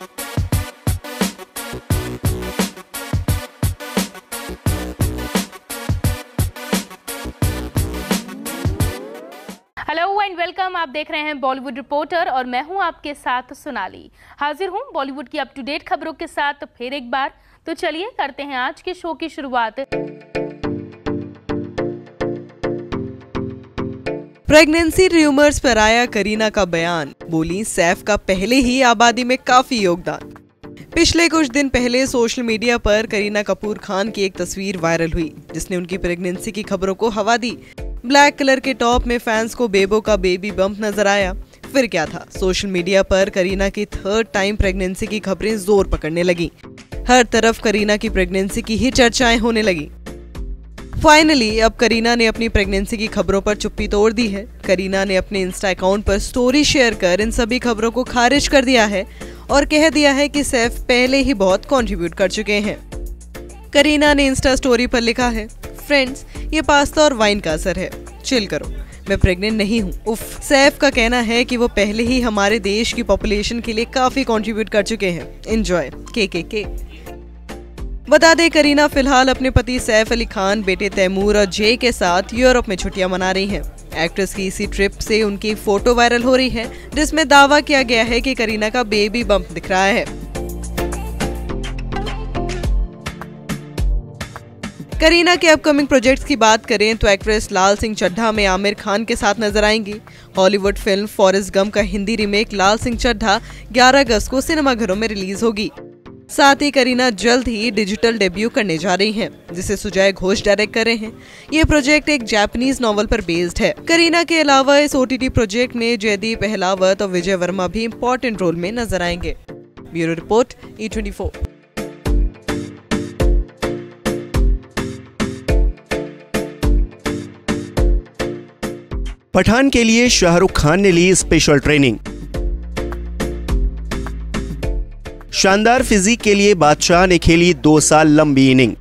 Hello and welcome. आप देख रहे हैं बॉलीवुड रिपोर्टर और मैं हूं आपके साथ सोनाली। हाजिर हूं बॉलीवुड की अप टू डेट खबरों के साथ फिर एक बार। तो चलिए करते हैं आज के शो की शुरुआत। प्रेगनेंसी र्यूमर्स पर आया करीना का बयान, बोली सैफ का पहले ही आबादी में काफी योगदान। पिछले कुछ दिन पहले सोशल मीडिया पर करीना कपूर खान की एक तस्वीर वायरल हुई जिसने उनकी प्रेगनेंसी की खबरों को हवा दी। ब्लैक कलर के टॉप में फैंस को बेबो का बेबी बम्प नजर आया। फिर क्या था, सोशल मीडिया पर करीना की थर्ड टाइम प्रेगनेंसी की खबरें जोर पकड़ने लगी। हर तरफ करीना की प्रेगनेंसी की ही चर्चाएं होने लगी। फाइनली अब करीना ने अपनी प्रेगनेंसी की खबरों पर चुप्पी तोड़ दी है। करीना ने अपने इंस्टा अकाउंट पर स्टोरी शेयर कर इन सभी खबरों को खारिज कर दिया है और कह दिया है कि सैफ पहले ही बहुत कंट्रीब्यूट कर चुके हैं। करीना ने इंस्टा स्टोरी पर लिखा है, फ्रेंड्स ये पास्ता और वाइन का असर है, चिल करो, मैं प्रेग्नेंट नहीं हूँ। उफ। सैफ का कहना है कि वो पहले ही हमारे देश की पॉपुलेशन के लिए काफी कंट्रीब्यूट कर चुके हैं, एंजॉय के। बता दें करीना फिलहाल अपने पति सैफ अली खान, बेटे तैमूर और जय के साथ यूरोप में छुट्टियां मना रही हैं। एक्ट्रेस की इसी ट्रिप से उनकी फोटो वायरल हो रही है जिसमें दावा किया गया है कि करीना का बेबी बम्प दिख रहा है। करीना के अपकमिंग प्रोजेक्ट्स की बात करें तो एक्ट्रेस लाल सिंह चड्ढा में आमिर खान के साथ नजर आएंगी। हॉलीवुड फिल्म फॉरेस्ट गम का हिंदी रीमेक लाल सिंह चड्ढा 11 अगस्त को सिनेमाघरों में रिलीज होगी। साथ ही करीना जल्द ही डिजिटल डेब्यू करने जा रही हैं, जिसे सुजय घोष डायरेक्ट कर रहे हैं। ये प्रोजेक्ट एक जापानीज नॉवल पर बेस्ड है। करीना के अलावा इस OTT प्रोजेक्ट में जयदीप अहलावत और विजय वर्मा भी इम्पोर्टेंट रोल में नजर आएंगे। Bureau report E24। पठान के लिए शाहरुख खान ने ली स्पेशल ट्रेनिंग। शानदार फिजिक के लिए बादशाह ने खेली 2 साल लंबी इनिंग।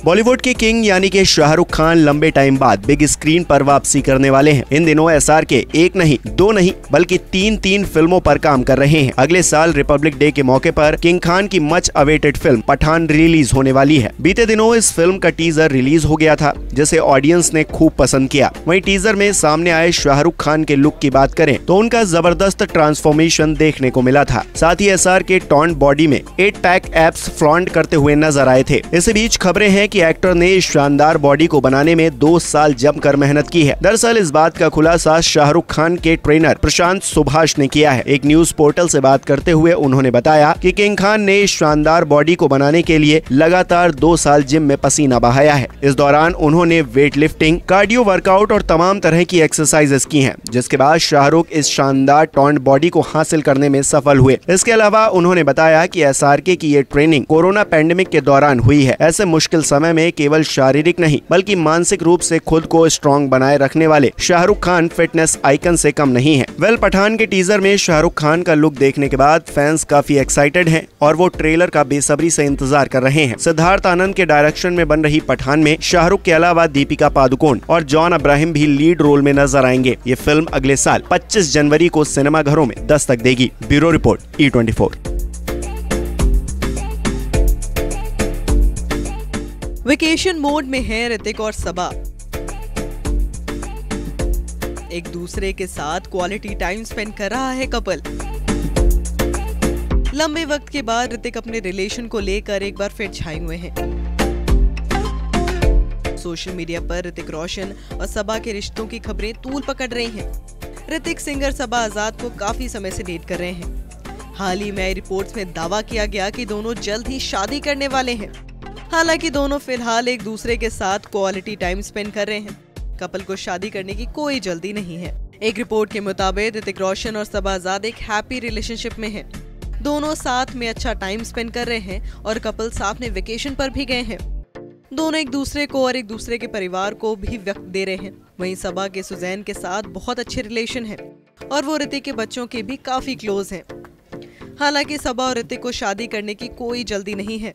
बॉलीवुड के किंग यानी कि शाहरुख खान लंबे टाइम बाद बिग स्क्रीन पर वापसी करने वाले हैं। इन दिनों SRK एक नहीं, 2 नहीं बल्कि 3 फिल्मों पर काम कर रहे हैं। अगले साल रिपब्लिक डे के मौके पर किंग खान की much awaited film Pathaan release होने वाली है। बीते दिनों इस फिल्म का टीजर रिलीज हो गया था जिसे ऑडियंस ने खूब पसंद किया। वहीं टीजर में सामने आए शाहरुख खान के लुक की बात करें तो उनका जबरदस्त ट्रांसफॉर्मेशन देखने को मिला था। साथ ही SRK टॉन्ट बॉडी में 8 पैक एब्स फ्लॉन्ट करते हुए नजर आए थे। इसी बीच खबरें हैं कि एक्टर ने इस शानदार बॉडी को बनाने में 2 साल जमकर मेहनत की है। दरअसल इस बात का खुलासा शाहरुख खान के ट्रेनर प्रशांत सुभाष ने किया है। एक न्यूज पोर्टल से बात करते हुए उन्होंने बताया कि किंग खान ने इस शानदार बॉडी को बनाने के लिए लगातार 2 साल जिम में पसीना बहाया है। इस दौरान उन्होंने वेट लिफ्टिंग, कार्डियो वर्कआउट और तमाम तरह की एक्सरसाइजेस की हैं, जिसके बाद शाहरुख इस शानदार टॉन्ट बॉडी को हासिल करने में सफल हुए। इसके अलावा उन्होंने बताया कि SRK की ये ट्रेनिंग कोरोना पैंडेमिक के दौरान हुई है। ऐसे मुश्किल समय में केवल शारीरिक नहीं बल्कि मानसिक रूप से खुद को स्ट्रॉन्ग बनाए रखने वाले शाहरुख खान फिटनेस आइकन से कम नहीं है। पठान के टीजर में शाहरुख खान का लुक देखने के बाद फैंस काफी एक्साइटेड हैं और वो ट्रेलर का बेसब्री से इंतजार कर रहे हैं। सिद्धार्थ आनंद के डायरेक्शन में बन रही पठान में शाहरुख के अलावा दीपिका पादुकोण और जॉन अब्राहिम भी लीड रोल में नजर आएंगे। ये फिल्म अगले साल 25 जनवरी को सिनेमाघरों में दस्तक देगी। Bureau report E24। Vacation mode में है ऋतिक और सबा। एक दूसरे के साथ क्वालिटी टाइम स्पेंड कर रहा है कपल। लंबे वक्त के बाद ऋतिक अपने रिलेशन को लेकर एक बार फिर छाए हुए हैं। सोशल मीडिया पर ऋतिक रोशन और सबा के रिश्तों की खबरें तूल पकड़ रही हैं। ऋतिक सिंगर सबा आजाद को काफी समय से डेट कर रहे हैं। हाल ही में रिपोर्ट्स में दावा किया गया कि दोनों जल्द ही शादी करने वाले हैं। हालांकि दोनों फिलहाल एक दूसरे के साथ क्वालिटी टाइम स्पेंड कर रहे हैं। कपल को शादी करने की कोई जल्दी नहीं है। एक रिपोर्ट के मुताबिक ऋतिक रोशन और सबा आजाद एक हैप्पी रिलेशनशिप में हैं। दोनों साथ में अच्छा टाइम स्पेंड कर रहे हैं और कपल साथ में वेकेशन पर भी गए हैं। दोनों एक दूसरे को और एक दूसरे के परिवार को भी वक्त दे रहे हैं। वहीं सबा के सुजैन के साथ बहुत अच्छे रिलेशन है और वो ऋतिक के बच्चों के भी काफी क्लोज हैं। हालांकि सबा और ऋतिक को शादी करने की कोई जल्दी नहीं है।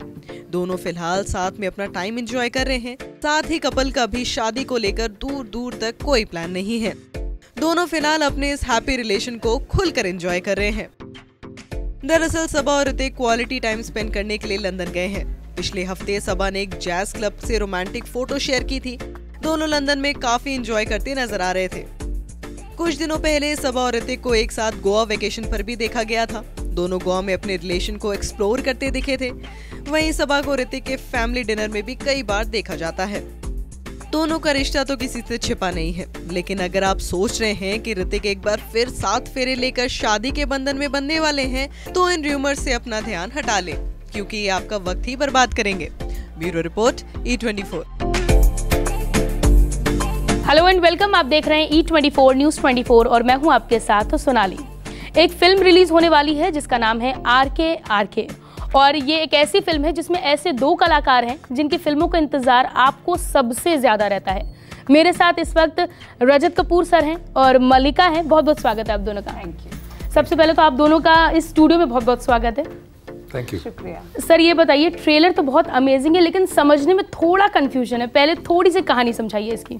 दोनों फिलहाल साथ में अपना टाइम एंजॉय कर रहे हैं। साथ ही कपल का भी शादी को लेकर दूर दूर तक कोई प्लान नहीं है। दोनों फिलहाल अपने इस हैप्पी रिलेशन को खुलकर एंजॉय कर रहे हैं। दरअसल सबा और ऋतिक क्वालिटी टाइम स्पेंड करने के लिए लंदन गए हैं। पिछले हफ्ते सबा ने एक जैज क्लब से रोमांटिक फोटो शेयर की थी। दोनों लंदन में काफी एंजॉय करते नजर आ रहे थे। कुछ दिनों पहले सबा और ऋतिक को एक साथ गोवा वेकेशन पर भी देखा गया था। दोनों गोवा में अपने रिलेशन को एक्सप्लोर करते दिखे थे। वहीं सबा को ऋतिक के फैमिली डिनर में भी कई बार देखा जाता है। दोनों का रिश्ता तो किसी से छिपा नहीं है, लेकिन अगर आप सोच रहे हैं कि ऋतिक एक बार फिर 7 फेरे लेकर शादी के बंधन में बंधने वाले हैं, तो इन र्यूमर्स से अपना ध्यान हटा लें, क्योंकि ये आपका वक्त ही बर्बाद करेंगे। Bureau report E24। Hello and welcome, आप देख रहे हैं E24 न्यूज़ 24 और मैं हूं आपके साथ सोनाली। एक फिल्म रिलीज होने वाली है जिसका नाम है RK और ये एक ऐसी फिल्म है जिसमें ऐसे 2 कलाकार हैं जिनकी फिल्मों का इंतजार आपको सबसे ज्यादा रहता है। मेरे साथ इस वक्त रजत कपूर सर हैं और मलिका हैं। बहुत बहुत स्वागत है आप दोनों का। Thank you. सबसे पहले तो आप दोनों का इस स्टूडियो में बहुत बहुत स्वागत है। Thank you. शुक्रिया। सर ये बताइए, ट्रेलर तो बहुत अमेजिंग है लेकिन समझने में थोड़ा कंफ्यूजन है। पहले थोड़ी सी कहानी समझाइए इसकी।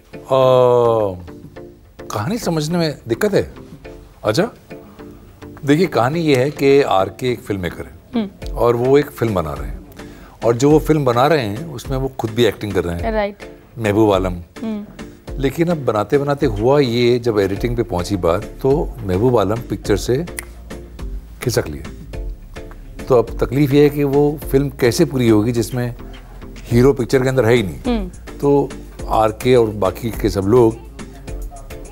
कहानी समझने में दिक्कत है? अच्छा, देखिए कहानी ये है कि RK एक फिल्म मेकर है और वो एक फिल्म बना रहे हैं, और जो वो फिल्म बना रहे हैं उसमें वो खुद भी एक्टिंग कर रहे हैं। राइट। महबूब आलम। लेकिन अब बनाते बनाते हुआ ये, जब एडिटिंग पे पहुंची बात, तो महबूब आलम पिक्चर से खिसक लिए। तो अब तकलीफ ये है कि वो फिल्म कैसे पूरी होगी जिसमें हीरो पिक्चर के अंदर है ही नहीं। तो RK और बाकी के सब लोग,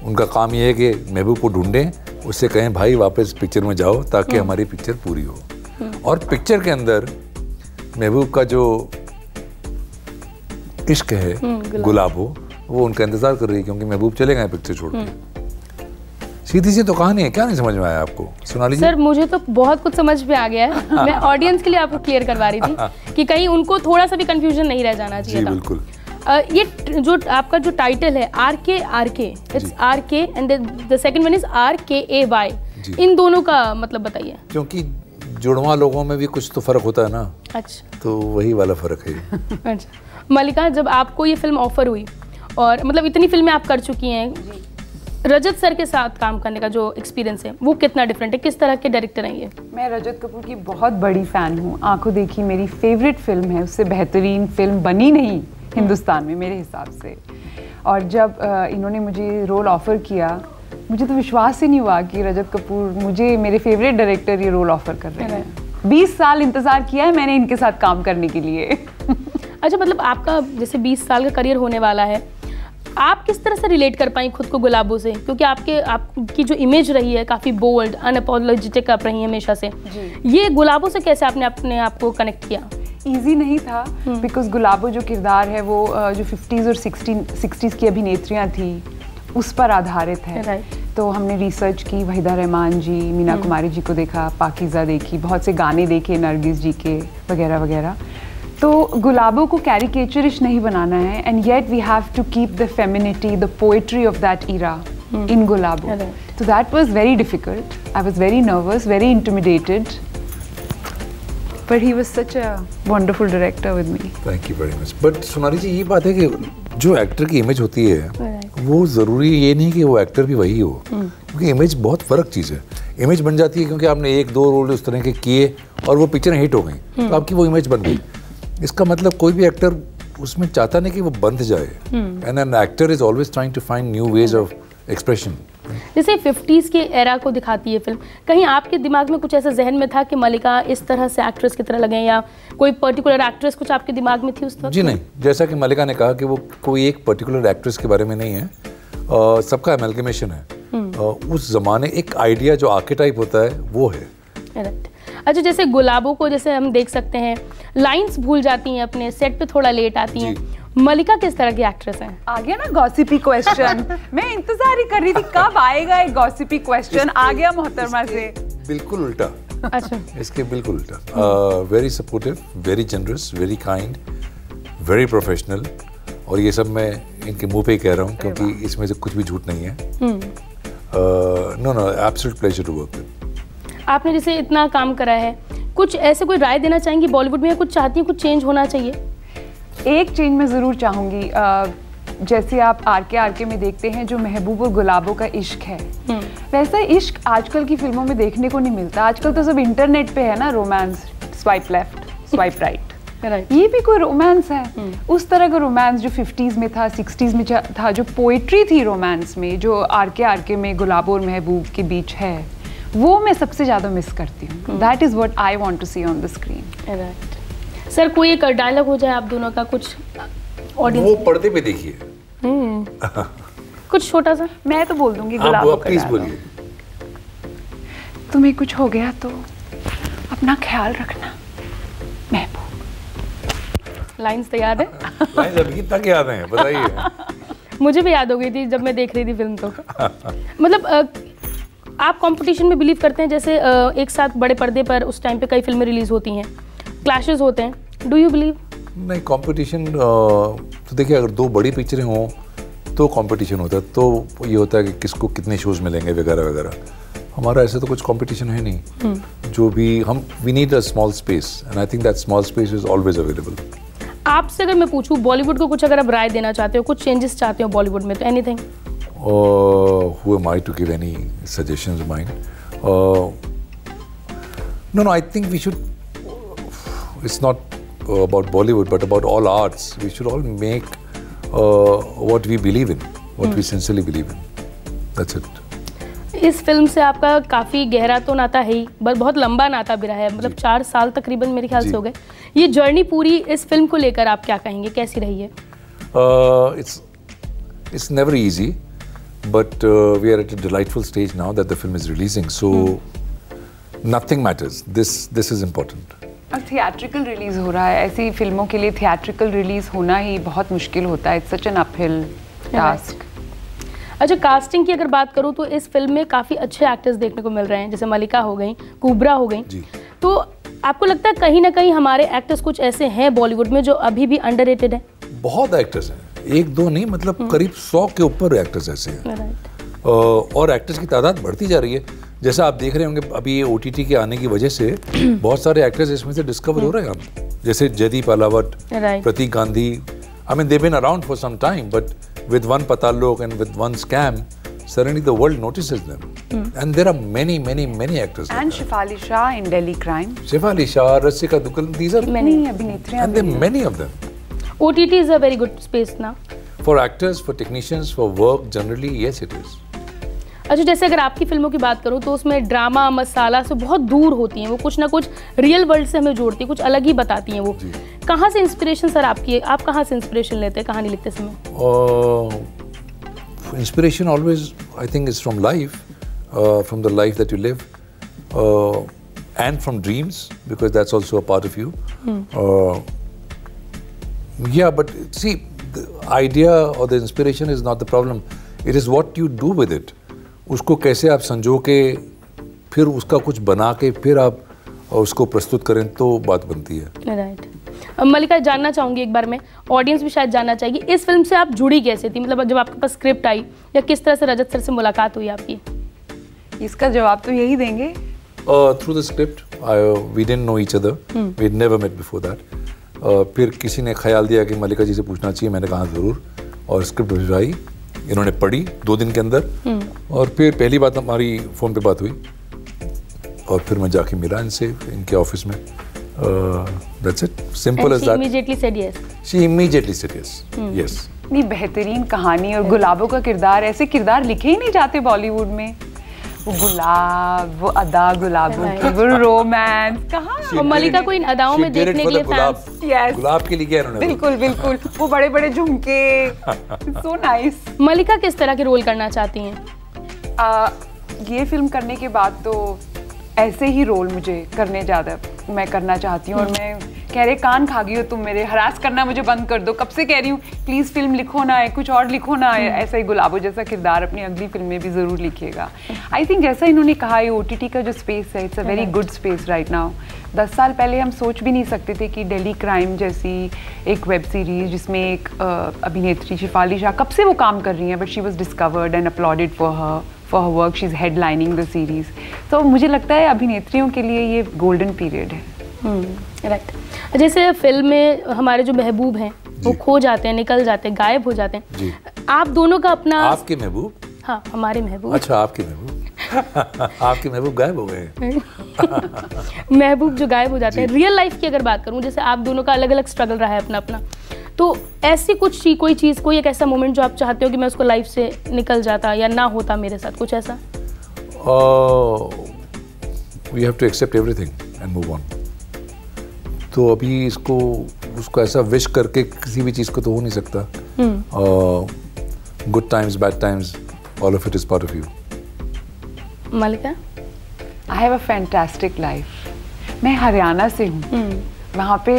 उनका काम ये है कि महबूब को ढूंढें, उससे कहें भाई वापस पिक्चर में जाओ ताकि हमारी पिक्चर पूरी हो। और पिक्चर के अंदर महबूब का जो इश्क है गुलाबो, वो उनका इंतजार कर रही है, क्योंकि महबूब चले गए पिक्चर छोड़ के। सीधी सी तो कहानी है। क्या नहीं समझ में आया आपको सोनाली जी? सर मुझे तो बहुत कुछ समझ में आ गया है। मैं ऑडियंस के लिए आपको क्लियर करवा रही थी कि कहीं उनको थोड़ा सा भी कंफ्यूजन नहीं रह जाना चाहिए। जी बिल्कुल। ये जो आपका जो टाइटल है RK, it's RK and the second one is RKAY, इन दोनों का मतलब बताइए। क्योंकि जुड़वा लोगों में भी कुछ तो फर्क होता है ना। अच्छा। तो वही वाला फर्क है। अच्छा मलिका, जब आपको ये फिल्म ऑफर हुई और मतलब इतनी फिल्में आप कर चुकी हैं, रजत सर के साथ काम करने का जो एक्सपीरियंस है वो कितना डिफरेंट है? किस तरह के डायरेक्टर हैं ये? मैं रजत कपूर की बहुत बड़ी फ़ैन हूँ। आंखों देखी मेरी फेवरेट फिल्म है, उससे बेहतरीन फिल्म बनी नहीं हिंदुस्तान में मेरे हिसाब से। और जब इन्होंने मुझे रोल ऑफ़र किया, मुझे तो विश्वास ही नहीं हुआ कि रजत कपूर, मुझे मेरे फेवरेट डायरेक्टर, ये रोल ऑफ़र कर रहे हैं। 20 साल इंतज़ार किया है मैंने इनके साथ काम करने के लिए। अच्छा, मतलब आपका जैसे 20 साल का करियर होने वाला है, आप किस तरह से रिलेट कर पाई खुद को गुलाबों से? क्योंकि आपकी जो इमेज रही है काफ़ी बोल्ड, अनअपोलोजेटिक आप रही हैं हमेशा से। ये गुलाबों से कैसे आपने अपने आप को कनेक्ट किया? ईजी नहीं था, बिकॉज गुलाबो जो किरदार है वो जो 50s और 60s की अभिनेत्रियाँ थी उस पर आधारित है। तो हमने रिसर्च की, वहीदा रहमान जी, मीना कुमारी जी को देखा, पाकीज़ा देखी, बहुत से गाने देखे नरगिस जी के वगैरह वगैरह। तो गुलाबो को कैरिकेचरिश नहीं बनाना है, and yet we have to keep the femininity, the poetry of that era in Gulabo. So that was very difficult. I was very nervous, very intimidated. But he was such a wonderful director with me. Thank you very much. But Sonali ji, ये बात है कि जो actor की image होती है वो ज़रूरी ये नहीं कि वो एक्टर भी वही हो, क्योंकि इमेज बहुत फ़र्क चीज़ है। इमेज बन जाती है क्योंकि आपने 1-2 रोल उस तरह के किए और वो पिक्चर हिट हो गई, तो आपकी वो इमेज बन गई। इसका मतलब कोई भी एक्टर उसमें चाहता नहीं कि वो बंध जाए, and an actor is always trying to find new ways of expression. जैसे 50s के एरा को दिखाती है फिल्म, कहीं आपके दिमाग में कुछ ऐसा जहन में था कि मलिका इस तरह से एक्ट्रेस की तरह लगे, या कोई पर्टिकुलर एक्ट्रेस कुछ आपके दिमाग में थी उस वक्त? जी नहीं, जैसा कि मलिका ने कहा कि वो कोई एक पर्टिकुलर एक्ट्रेस के बारे में नहीं है, सबका एमलगमेशन है। उस जमाने एक आइडिया जो आर्केटाइप होता है वो है। अच्छा, जैसे गुलाबों को जैसे हम देख सकते हैं लाइंस भूल जाती हैं, अपने सेट पे थोड़ा लेट आती हैं। मलिका किस तरह की एक्ट्रेस हैं? आ गया ना गॉसिपी क्वेश्चन। मैं इंतजार ही कर रही थी कब आएगा एक गॉसिपी क्वेश्चन। आ गया मोहतरमा से। बिल्कुल उल्टा। अच्छा, इसके बिल्कुल उल्टा। Very supportive, very generous, very kind, very professional. और ये सब मैं इनके मुंह पे ही कह रहा हूँ क्योंकि इसमें से कुछ भी झूठ नहीं है। No, absolute pleasure to work with. आपने जैसे इतना काम करा है, कुछ ऐसे कोई राय देना चाहेंगी बॉलीवुड में, या कुछ चाहती हैं कुछ चेंज होना चाहिए? एक चेंज मैं ज़रूर चाहूँगी। जैसे आप आरके में देखते हैं जो महबूब और गुलाबों का इश्क है, वैसा इश्क आजकल की फिल्मों में देखने को नहीं मिलता। आजकल तो सब इंटरनेट पे है ना, romance, swipe left swipe right. ये भी कोई रोमांस है? उस तरह का रोमांस जो 50s में था, 60s में था, जो पोइट्री थी रोमांस में, जो आरके में गुलाबो और महबूब के बीच है, वो मैं सबसे ज्यादा मिस करती हूँ। That is what I want to see on the screen. Sir कोई एक डायलॉग हो जाए आप दोनों का, कुछ ऑडियंस वो पर्दे पे देखिए कुछ छोटा सा। मैं तो बोल दूंगी गुलाबो का, प्लीज बोलिए। तुम्हें कुछ हो गया तो अपना ख्याल रखना महबूब। लाइंस तो याद है? लाइंस अभी तक याद हैं, बताइए। मुझे भी याद हो गई थी जब मैं देख रही थी फिल्म तो। मतलब आप कंपटीशन में बिलीव करते हैं? जैसे एक साथ बड़े पर्दे पर उस टाइम पे कई फिल्में रिलीज होती हैं, क्लैशेस होते हैं, डू यू बिलीव? नहीं, कंपटीशन तो देखिए, अगर दो बड़ी पिक्चरें हों तो कंपटीशन होता है, तो ये होता है कि किसको कितने शोज मिलेंगे वगैरह वगैरह। हमारा ऐसे तो कुछ कंपटीशन है नहीं। जो भी हम, we need a small space and I think that small space is always available. आपसे अगर मैं पूछूं बॉलीवुड को कुछ अगर आप राय देना चाहते हो, कुछ चेंजेस चाहते हो बॉलीवुड में, तो anything? Who am I to give any suggestions of mine? No, I think we should, it's not about Bollywood but about all arts. We should all make what we believe in, what we sincerely believe in. That's it. इस film से आपका काफ़ी गहरा तो नाता है ही, बहुत लंबा नाता भी रहा है, मतलब 4 साल तकरीबन मेरे ख्याल से हो गए। ये जर्नी पूरी इस फिल्म को लेकर आप क्या कहेंगे, कैसी रही है? It's never easy, but we are at a delightful stage now that the film is releasing, so nothing matters. This is important. और थिएट्रिकल रिलीज हो रहा है, ऐसी फिल्मों के लिए थिएट्रिकल रिलीज होना ही बहुत मुश्किल होता है। It's such an uphill task. अच्छा, कास्टिंग की अगर बात करूँ तो इस फिल्म में काफ़ी अच्छे एक्टर्स देखने को मिल रहे हैं, जैसे मलिका हो गई, कुबरा हो गई। तो आपको लगता है कहीं ना कहीं हमारे एक्टर्स कुछ ऐसे हैं बॉलीवुड में जो अभी भी अंडररेटेड हैं? बहुत एक्टर्स हैं, एक दो नहीं, मतलब करीब 100 के ऊपर एक्टर्स ऐसे हैं। और एक्टर्स की तादाद बढ़ती जा रही है। जैसा आप देख रहे होंगे अभी ये OTT के आने की वजह से बहुत सारे एक्टर्स इसमें से डिस्कवर हो रहे हैं आप, जैसे Jaideep Ahlawat, Pratik Gandhi. I mean they been around for some time, but with one Patalok and with one scam, suddenly the world notices them. And there are many actors. And like Shefali Shah in Delhi Crime. Shefali Shah, Rasika Dukal, these are many abhinetriyan. And there are many of them. OTT is a very good space now. For actors, for technicians, for work, generally, yes it is. अच्छा, जैसे अगर आपकी फिल्मों की बात करूँ तो उसमें ड्रामा मसाला से बहुत दूर होती हैं, वो कुछ ना कुछ रियल वर्ल्ड से हमें जोड़ती है, कुछ अलग ही बताती हैं वो। कहाँ से इंस्पिरेशन सर आपकी है? आप कहाँ से इंस्पिरेशन लेते हैं कहानी लिखते समय? Inspiration always I think is from life, from the life that you live, and from dreams, because that's also a part of you. Yeah, but see, the idea or the inspiration is not the problem. It is what you do with it. उसको कैसे आप संजो के फिर उसका कुछ बना के फिर आप उसको प्रस्तुत करें तो बात बनती है। राइट। मलिका, जानना चाहूँगी एक बार, मैं ऑडियंस भी शायद जानना चाहेगी, इस फिल्म से आप जुड़ी कैसे थी? मतलब जब आपके पास स्क्रिप्ट आई या किस तरह से रजत सर से मुलाकात हुई आपकी? इसका जवाब तो यही देंगे। Through the script, we didn't know each other. We had never met before that. फिर किसी ने ख्याल दिया कि मलिका जी से पूछना चाहिए, मैंने कहा ज़रूर, और स्क्रिप्ट भिजवाई, इन्होंने पढ़ी 2 दिन के अंदर, और फिर पहली बात हमारी फ़ोन पे बात हुई, और फिर मैं जाके मिला इनसे इनके ऑफिस में। That's it, simple as that. She immediately said yes. She immediately said yes. Yes. इतनी बेहतरीन कहानी और गुलाबों का किरदार, ऐसे किरदार लिखे ही नहीं जाते बॉलीवुड में। वो गुलाब, वो अदा गुलाबों की, वो रोमांस, कहाँ? और मलिका को इन अदाओं में देखने के लिए फैंस, गुलाब के लिए क्या इन्होंने? बिल्कुल बिल्कुल, वो बड़े बड़े झुमके, सो नाइस। मलिका किस तरह के रोल करना चाहती हैं? ये फिल्म करने के बाद तो ऐसे ही रोल मुझे करने ज़्यादा मैं करना चाहती हूँ। और मैं कह रहे कान खा गई हो तुम मेरे, हरास करना मुझे बंद कर दो, कब से कह रही हूँ प्लीज़ फिल्म लिखो ना है, कुछ और लिखो ना है। ऐसा ही गुलाबो जैसा किरदार अपनी अगली फिल्म में भी ज़रूर लिखिएगा। आई थिंक जैसा इन्होंने कहा, ये OTT का जो स्पेस है, it's a very good space right now. 10 साल पहले हम सोच भी नहीं सकते थे कि दिल्ली क्राइम जैसी एक वेब सीरीज जिसमें एक अभिनेत्री शेफाली शाह, कब से वो काम कर रही हैं, but she was discovered and uploaded for her work, she is headlining the series. तो मुझे लगता है अभिनेत्रियों के लिए ये गोल्डन पीरियड है। राइट। जैसे फिल्म में हमारे जो महबूब हैं वो खो जाते हैं, निकल जाते हैं, गायब हो जाते हैं। जी। आप दोनों का अपना, आपके महबूब? हाँ, हमारे महबूब। अच्छा, आपके महबूब। आपके महबूब गायब हो गए। महबूब जो गायब हो जाते हैं। रियल लाइफ की अगर बात करूं, जैसे आप दोनों का अलग अलग स्ट्रगल रहा है अपना अपना, तो ऐसी कोई चीज़, कोई एक ऐसा मोमेंट जो आप चाहते हो कि मैं उसको लाइफ से निकल जाता या ना होता मेरे साथ, कुछ ऐसा? We have to accept everything and move on. तो अभी उसको ऐसा विश करके किसी भी चीज़ को तो हो नहीं सकता। Good times, bad times, all of it is part of you. मालिका? I have a fantastic life. मैं हरियाणा से हूँ। वहाँ पे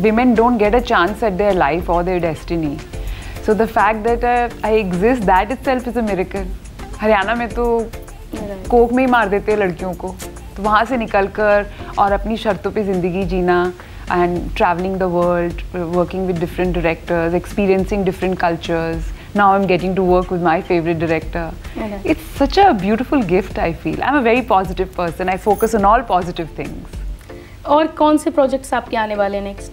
women don't get a chance at their life or their destiny. So the fact that I exist, that itself is a miracle. Haryana में तो Coke में ही मार देते हैं लड़कियों को, तो वहाँ से निकलकर और अपनी शर्तों पे ज़िंदगी जीना, and traveling the world, working with different directors, experiencing different cultures. Now I'm getting to work with my favorite director. It's such a beautiful gift, I feel. I'm a very positive person. I focus on all positive things. और कौन से projects आपके आने वाले हैं next?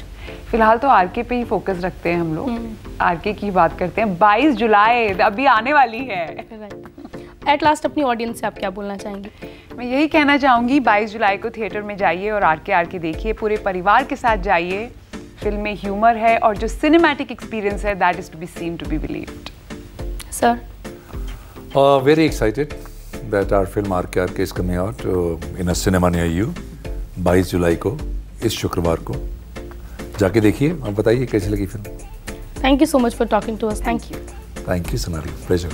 फिलहाल तो R K पे ही फोकस रखते हैं हम लोग। आरके की बात करते हैं। 22 जुलाई अभी आने वाली है। एट लास्ट अपनी ऑडियंस से आप क्या बोलना चाहेंगी? मैं यही कहना चाहूँगी, 22 जुलाई को थिएटर में जाइए और आरके देखिए, पूरे परिवार के साथ जाइए। फिल्म में ह्यूमर है और जो सिनेमैटिक एक्सपीरियंस है, that is to be seen, to be believed. Sir? Very excited that our film RK is coming out in a cinema near you 22 जुलाई को, इस शुक्रवार को। जाके देखिए और बताइए कैसी लगी film. Thank you so much for talking to us. Thank you. Thank you Sonali, pleasure.